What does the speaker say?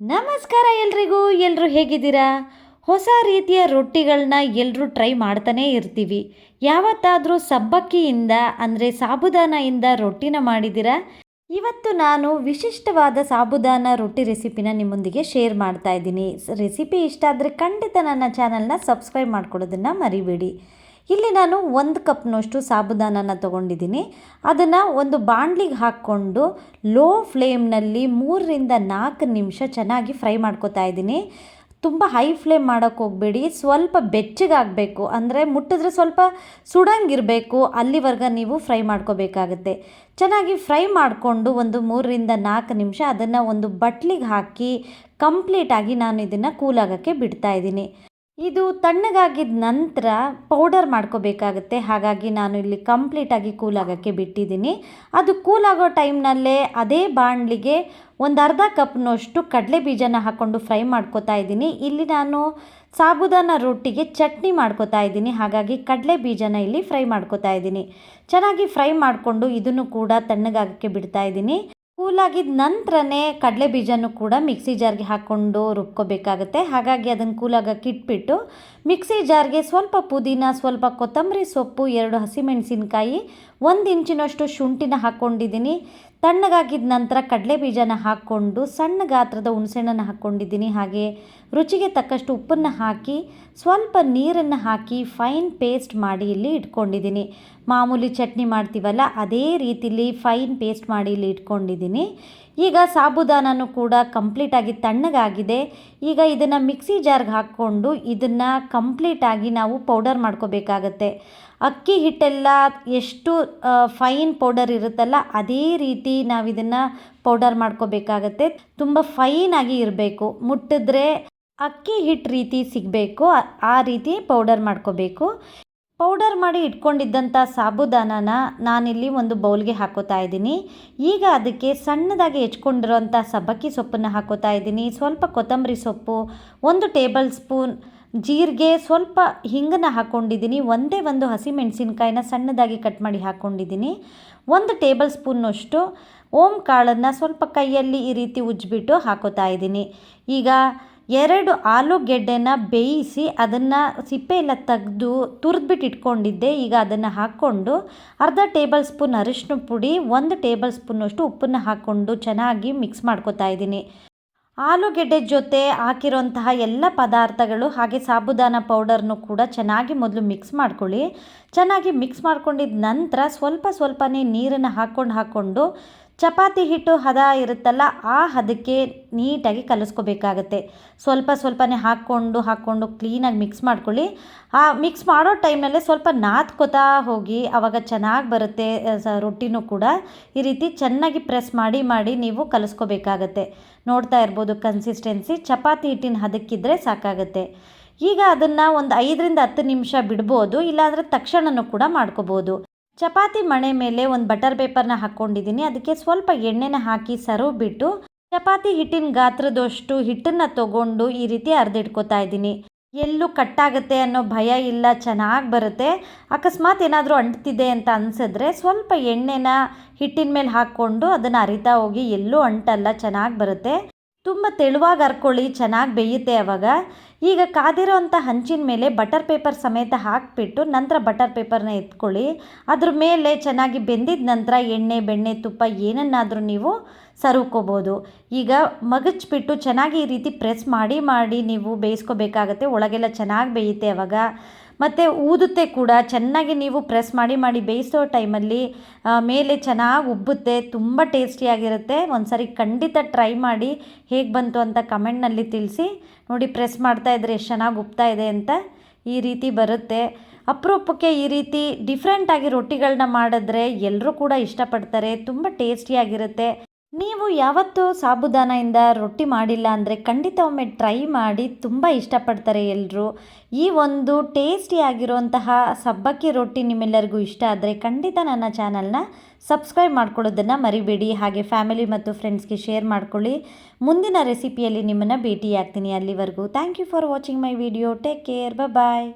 ನಮಸ್ಕಾರ ಎಲ್ರಿಗೂ. ಎಲ್ಲರೂ ಹೇಗಿದ್ದೀರಾ? ಹೊಸ ರೀತಿಯ ರೊಟ್ಟಿಗಳನ್ನ ಎಲ್ಲರೂ ಟ್ರೈ ಮಾಡ್ತಾನೇ ಇರ್ತೀವಿ. ಯಾವತ್ತಾದರೂ ಸಬ್ಬಕ್ಕಿಯಿಂದ ಅಂದರೆ ಸಾಬುದಾನದಿಂದ ರೊಟ್ಟಿನ ಮಾಡಿದ್ದೀರಾ? ಇವತ್ತು ನಾನು ವಿಶಿಷ್ಟವಾದ ಸಾಬುದಾನ ರೊಟ್ಟಿ ರೆಸಿಪಿನ ನಿಮ್ಮೊಂದಿಗೆ ಶೇರ್ ಮಾಡ್ತಾ ಇದ್ದೀನಿ. ರೆಸಿಪಿ ಇಷ್ಟ ಆದರೆ ಖಂಡಿತ ನನ್ನ ಚಾನಲ್ನ ಸಬ್ಸ್ಕ್ರೈಬ್ ಮಾಡ್ಕೊಳ್ಳೋದನ್ನು ಮರಿಬೇಡಿ. ಇಲ್ಲಿ ನಾನು 1 ಕಪ್ನಷ್ಟು ಸಾಬುದಾನನ ತೊಗೊಂಡಿದ್ದೀನಿ. ಅದನ್ನು ಒಂದು ಬಾಣಲಿಗೆ ಹಾಕ್ಕೊಂಡು ಲೋ ಫ್ಲೇಮ್ನಲ್ಲಿ 3ರಿಂದ 4 ನಿಮಿಷ ಚೆನ್ನಾಗಿ ಫ್ರೈ ಮಾಡ್ಕೊತಾ ಇದ್ದೀನಿ. ತುಂಬ ಹೈ ಫ್ಲೇಮ್ ಮಾಡೋಕ್ಕೆ ಹೋಗಬೇಡಿ, ಸ್ವಲ್ಪ ಬೆಚ್ಚಗಾಗಬೇಕು, ಅಂದರೆ ಮುಟ್ಟಿದ್ರೆ ಸ್ವಲ್ಪ ಸುಡಂಗಿರಬೇಕು, ಅಲ್ಲಿವರೆಗೆ ನೀವು ಫ್ರೈ ಮಾಡ್ಕೋಬೇಕಾಗತ್ತೆ. ಚೆನ್ನಾಗಿ ಫ್ರೈ ಮಾಡಿಕೊಂಡು ಒಂದು 3ರಿಂದ 4 ನಿಮಿಷ ಅದನ್ನು ಒಂದು ಬಟ್ಲಿಗೆ ಹಾಕಿ ಕಂಪ್ಲೀಟಾಗಿ ನಾನು ಇದನ್ನು ಕೂಲಾಗೋಕ್ಕೆ ಬಿಡ್ತಾಯಿದ್ದೀನಿ. ಇದು ತಣ್ಣಗಾಗಿದ ನಂತರ ಪೌಡರ್ ಮಾಡ್ಕೋಬೇಕಾಗತ್ತೆ. ಹಾಗಾಗಿ ನಾನು ಇಲ್ಲಿ ಕಂಪ್ಲೀಟಾಗಿ ಕೂಲಾಗೋಕ್ಕೆ ಬಿಟ್ಟಿದ್ದೀನಿ. ಅದು ಕೂಲಾಗೋ ಟೈಮ್ನಲ್ಲೇ ಅದೇ ಬಾಣಲಿಗೆ ಒಂದು ಅರ್ಧ ಕಪ್ನಷ್ಟು ಕಡಲೆ ಬೀಜನ ಹಾಕ್ಕೊಂಡು ಫ್ರೈ ಮಾಡ್ಕೋತಾ ಇದ್ದೀನಿ. ಇಲ್ಲಿ ನಾನು ಸಾಬುದಾನ ರೊಟ್ಟಿಗೆ ಚಟ್ನಿ ಮಾಡ್ಕೋತಾ ಇದ್ದೀನಿ, ಹಾಗಾಗಿ ಕಡಲೆ ಬೀಜನ ಇಲ್ಲಿ ಫ್ರೈ ಮಾಡ್ಕೋತಾ ಇದ್ದೀನಿ. ಚೆನ್ನಾಗಿ ಫ್ರೈ ಮಾಡಿಕೊಂಡು ಇದನ್ನು ಕೂಡ ತಣ್ಣಗಾಗೋಕ್ಕೆ ಬಿಡ್ತಾ ಇದ್ದೀನಿ. ಕೂಲಾಗಿದ್ದ ನಂತರನೇ ಕಡಲೆ ಬೀಜನೂ ಕೂಡ ಮಿಕ್ಸಿ ಜಾರ್ಗೆ ಹಾಕ್ಕೊಂಡು ರುಬ್ಕೋಬೇಕಾಗತ್ತೆ. ಹಾಗಾಗಿ ಅದನ್ನು ಕೂಲಾಗಕ್ಕೆ ಇಟ್ಬಿಟ್ಟು ಮಿಕ್ಸಿ ಜಾರ್ಗೆ ಸ್ವಲ್ಪ ಪುದೀನ, ಸ್ವಲ್ಪ ಕೊತ್ತಂಬರಿ ಸೊಪ್ಪು, 2 ಹಸಿಮೆಣಸಿನ್ಕಾಯಿ, 1 ಇಂಚಿನಷ್ಟು ಶುಂಠಿನ ಹಾಕ್ಕೊಂಡಿದ್ದೀನಿ. ತಣ್ಣಗಾಗಿದ್ದ ನಂತರ ಕಡಲೆ ಬೀಜನ ಹಾಕ್ಕೊಂಡು ಸಣ್ಣ ಗಾತ್ರದ ಹುಣಸೆಹಣ್ಣನ್ನು ಹಾಕ್ಕೊಂಡಿದ್ದೀನಿ. ಹಾಗೆ ರುಚಿಗೆ ತಕ್ಕಷ್ಟು ಉಪ್ಪನ್ನು ಹಾಕಿ ಸ್ವಲ್ಪ ನೀರನ್ನು ಹಾಕಿ ಫೈನ್ ಪೇಸ್ಟ್ ಮಾಡಿ ಇಲ್ಲಿ ಇಟ್ಕೊಂಡಿದ್ದೀನಿ. ಮಾಮೂಲಿ ಚಟ್ನಿ ಮಾಡ್ತೀವಲ್ಲ ಅದೇ ರೀತಿಲಿ ಫೈನ್ ಪೇಸ್ಟ್ ಮಾಡಿ ಇಲ್ಲಿ ಇಟ್ಕೊಂಡಿದ್ದೀನಿ. ಈಗ ಸಾಬುದಾನನೂ ಕೂಡ ಕಂಪ್ಲೀಟಾಗಿ ತಣ್ಣಗಾಗಿದೆ. ಈಗ ಇದನ್ನು ಮಿಕ್ಸಿ ಜಾರ್ಗೆ ಹಾಕ್ಕೊಂಡು ಇದನ್ನು ಕಂಪ್ಲೀಟಾಗಿ ನಾವು ಪೌಡರ್ ಮಾಡ್ಕೋಬೇಕಾಗತ್ತೆ. ಅಕ್ಕಿ ಹಿಟ್ಟೆಲ್ಲ ಎಷ್ಟು ಫೈನ್ ಪೌಡರ್ ಇರುತ್ತಲ್ಲ ಅದೇ ರೀತಿ ನಾವು ಇದನ್ನು ಪೌಡರ್ ಮಾಡ್ಕೋಬೇಕಾಗತ್ತೆ. ತುಂಬ ಫೈನಾಗಿ ಇರಬೇಕು, ಮುಟ್ಟಿದ್ರೆ ಅಕ್ಕಿ ಹಿಟ್ಟು ರೀತಿ ಸಿಗಬೇಕು, ಆ ರೀತಿ ಪೌಡರ್ ಮಾಡ್ಕೋಬೇಕು. ಪೌಡರ್ ಮಾಡಿ ಇಟ್ಕೊಂಡಿದ್ದಂಥ ಸಾಬುದಾನನ ನಾನಿಲ್ಲಿ ಒಂದು ಬೌಲ್ಗೆ ಹಾಕೋತಾ ಇದ್ದೀನಿ. ಈಗ ಅದಕ್ಕೆ ಸಣ್ಣದಾಗಿ ಹೆಚ್ಕೊಂಡಿರೋಂಥ ಸಬ್ಬಕ್ಕಿ ಸೊಪ್ಪನ್ನು ಹಾಕೋತಾ ಇದ್ದೀನಿ. ಸ್ವಲ್ಪ ಕೊತ್ತಂಬರಿ ಸೊಪ್ಪು, 1 ಟೇಬಲ್ ಸ್ಪೂನ್ ಜೀರಿಗೆ, ಸ್ವಲ್ಪ ಹಿಂಗನ್ನು ಹಾಕ್ಕೊಂಡಿದ್ದೀನಿ. ಒಂದೇ ಒಂದು ಹಸಿಮೆಣಸಿನ್ಕಾಯಿನ ಸಣ್ಣದಾಗಿ ಕಟ್ ಮಾಡಿ ಹಾಕ್ಕೊಂಡಿದ್ದೀನಿ. 1 ಟೇಬಲ್ ಸ್ಪೂನ್ನಷ್ಟು ಓಂ ಕಾಳನ್ನು ಸ್ವಲ್ಪ ಕೈಯಲ್ಲಿ ಈ ರೀತಿ ಉಜ್ಜಿಬಿಟ್ಟು ಹಾಕೋತಾ ಇದ್ದೀನಿ. ಈಗ 2 ಆಲೂಗೆಡ್ಡೆನ ಬೇಯಿಸಿ ಅದನ್ನು ಸಿಪ್ಪೆ ಎಲ್ಲ ತೆಗೆದು ತುರಿದ್ಬಿಟ್ಟು ಇಟ್ಕೊಂಡಿದ್ದೆ. ಈಗ ಅದನ್ನು ಹಾಕ್ಕೊಂಡು ಅರ್ಧ ಟೇಬಲ್ ಸ್ಪೂನ್ ಅರಿಶಿನ ಪುಡಿ, 1 ಟೇಬಲ್ ಸ್ಪೂನ್ನಷ್ಟು ಉಪ್ಪನ್ನು ಹಾಕ್ಕೊಂಡು ಚೆನ್ನಾಗಿ ಮಿಕ್ಸ್ ಮಾಡ್ಕೊತಾ ಇದ್ದೀನಿ. ಆಲೂಗೆಡ್ಡೆ ಜೊತೆ ಹಾಕಿರೋಂತಹ ಎಲ್ಲ ಪದಾರ್ಥಗಳು ಹಾಗೆ ಸಾಬುದಾನ ಪೌಡರ್ನು ಕೂಡ ಚೆನ್ನಾಗಿ ಮೊದಲು ಮಿಕ್ಸ್ ಮಾಡ್ಕೊಳ್ಳಿ. ಚೆನ್ನಾಗಿ ಮಿಕ್ಸ್ ಮಾಡ್ಕೊಂಡಿದ್ದ ನಂತರ ಸ್ವಲ್ಪನೇ ನೀರನ್ನು ಹಾಕ್ಕೊಂಡು ಚಪಾತಿ ಹಿಟ್ಟು ಹದ ಇರುತ್ತಲ್ಲ ಆ ಹದಕ್ಕೆ ನೀಟಾಗಿ ಕಲಿಸ್ಕೋಬೇಕಾಗತ್ತೆ. ಸ್ವಲ್ಪನೇ ಹಾಕ್ಕೊಂಡು ಕ್ಲೀನಾಗಿ ಮಿಕ್ಸ್ ಮಾಡ್ಕೊಳ್ಳಿ. ಆ ಮಿಕ್ಸ್ ಮಾಡೋ ಟೈಮಲ್ಲೇ ಸ್ವಲ್ಪ ನಾದ್ಕೋತಾ ಹೋಗಿ, ಆವಾಗ ಚೆನ್ನಾಗಿ ಬರುತ್ತೆ ರೊಟ್ಟಿನೂ ಕೂಡ. ಈ ರೀತಿ ಚೆನ್ನಾಗಿ ಪ್ರೆಸ್ ಮಾಡಿ ನೀವು ಕಲಿಸ್ಕೋಬೇಕಾಗತ್ತೆ. ನೋಡ್ತಾ ಇರ್ಬೋದು ಕನ್ಸಿಸ್ಟೆನ್ಸಿ, ಚಪಾತಿ ಹಿಟ್ಟಿನ ಹದಕ್ಕಿದ್ರೆ ಸಾಕಾಗತ್ತೆ. ಈಗ ಅದನ್ನು ಒಂದು 5ರಿಂದ 10 ನಿಮಿಷ ಬಿಡ್ಬೋದು, ಇಲ್ಲಾಂದರೆ ತಕ್ಷಣನೂ ಕೂಡ ಮಾಡ್ಕೋಬೋದು. ಚಪಾತಿ ಮಣೆ ಮೇಲೆ ಒಂದು ಬಟರ್ ಪೇಪರ್ನ ಹಾಕ್ಕೊಂಡಿದ್ದೀನಿ. ಅದಕ್ಕೆ ಸ್ವಲ್ಪ ಎಣ್ಣೆನ ಹಾಕಿ ಬಿಟ್ಟು ಚಪಾತಿ ಹಿಟ್ಟಿನ ಗಾತ್ರದಷ್ಟು ಹಿಟ್ಟನ್ನು ತೊಗೊಂಡು ಈ ರೀತಿ ಅರ್ದಿಟ್ಕೋತಾ ಇದ್ದೀನಿ. ಎಲ್ಲೂ ಕಟ್ಟಾಗುತ್ತೆ ಅನ್ನೋ ಭಯ ಇಲ್ಲ, ಚೆನ್ನಾಗಿ ಬರುತ್ತೆ. ಅಕಸ್ಮಾತ್ ಏನಾದರೂ ಅಂಟ್ತಿದೆ ಅಂತ ಅನಿಸಿದ್ರೆ ಸ್ವಲ್ಪ ಎಣ್ಣೆನ ಹಿಟ್ಟಿನ ಮೇಲೆ ಹಾಕ್ಕೊಂಡು ಅದನ್ನು ಅರಿತಾ ಹೋಗಿ, ಎಲ್ಲೂ ಅಂಟಲ್ಲ, ಚೆನ್ನಾಗಿ ಬರುತ್ತೆ. ತುಂಬ ತೆಳುವಾಗಿ ಹರ್ಕೊಳ್ಳಿ, ಚೆನ್ನಾಗಿ ಬೇಯುತ್ತೆ ಆವಾಗ. ಈಗ ಕಾದಿರೋಂಥ ಹಂಚಿನ ಮೇಲೆ ಬಟರ್ ಪೇಪರ್ ಸಮೇತ ಹಾಕಿಬಿಟ್ಟು ನಂತರ ಬಟರ್ ಪೇಪರ್ನ ಎತ್ಕೊಳ್ಳಿ. ಅದ್ರ ಮೇಲೆ ಚೆನ್ನಾಗಿ ಬೆಂದಿದ ನಂತರ ಎಣ್ಣೆ, ಬೆಣ್ಣೆ, ತುಪ್ಪ ಏನನ್ನಾದರೂ ನೀವು ಸರ್ವ್ಕೋಬೋದು. ಈಗ ಮಗಚ್ಬಿಟ್ಟು ಚೆನ್ನಾಗಿ ಈ ರೀತಿ ಪ್ರೆಸ್ ಮಾಡಿ ನೀವು ಬೇಯಿಸ್ಕೋಬೇಕಾಗತ್ತೆ. ಒಳಗೆಲ್ಲ ಚೆನ್ನಾಗಿ ಬೇಯುತ್ತೆ ಆವಾಗ, ಮತ್ತು ಊದುತ್ತೆ ಕೂಡ. ಚೆನ್ನಾಗಿ ನೀವು ಪ್ರೆಸ್ ಮಾಡಿ ಬೇಯಿಸೋ ಟೈಮಲ್ಲಿ ಮೇಲೆ ಚೆನ್ನಾಗಿ ಉಬ್ಬುತ್ತೆ, ತುಂಬ ಟೇಸ್ಟಿಯಾಗಿರುತ್ತೆ. ಒಂದು ಸರಿ ಖಂಡಿತ ಟ್ರೈ ಮಾಡಿ, ಹೇಗೆ ಬಂತು ಅಂತ ಕಮೆಂಟ್ನಲ್ಲಿ ತಿಳಿಸಿ. ನೋಡಿ, ಪ್ರೆಸ್ ಮಾಡ್ತಾಯಿದ್ರೆ ಎಷ್ಟು ಚೆನ್ನಾಗಿ ಉಬ್ತಾ ಇದೆ ಅಂತ. ಈ ರೀತಿ ಬರುತ್ತೆ. ಅಪರೂಪಕ್ಕೆ ಈ ರೀತಿ ಡಿಫ್ರೆಂಟಾಗಿ ರೊಟ್ಟಿಗಳನ್ನ ಮಾಡಿದ್ರೆ ಎಲ್ಲರೂ ಕೂಡ ಇಷ್ಟಪಡ್ತಾರೆ, ತುಂಬ ಟೇಸ್ಟಿಯಾಗಿರುತ್ತೆ. ನೀವು ಯಾವತ್ತೂ ಸಾಬುದಾನದಿಂದ ರೊಟ್ಟಿ ಮಾಡಿಲ್ಲ ಅಂದರೆ ಖಂಡಿತ ಒಮ್ಮೆ ಟ್ರೈ ಮಾಡಿ, ತುಂಬ ಇಷ್ಟಪಡ್ತಾರೆ ಎಲ್ಲರೂ. ಈ ಒಂದು ಟೇಸ್ಟಿಯಾಗಿರುವಂತಹ ಸಬ್ಬಕ್ಕಿ ರೊಟ್ಟಿ ನಿಮ್ಮೆಲ್ಲರಿಗೂ ಇಷ್ಟ ಆದರೆ ಖಂಡಿತ ನನ್ನ ಚಾನಲ್ನ ಸಬ್ಸ್ಕ್ರೈಬ್ ಮಾಡ್ಕೊಳ್ಳೋದನ್ನು ಮರಿಬೇಡಿ. ಹಾಗೆ ಫ್ಯಾಮಿಲಿ ಮತ್ತು ಫ್ರೆಂಡ್ಸ್ಗೆ ಶೇರ್ ಮಾಡ್ಕೊಳ್ಳಿ. ಮುಂದಿನ ರೆಸಿಪಿಯಲ್ಲಿ ನಿಮ್ಮನ್ನು ಭೇಟಿಯಾಗ್ತೀನಿ. ಅಲ್ಲಿವರೆಗೂ thank you for watching my video. Take care, bye.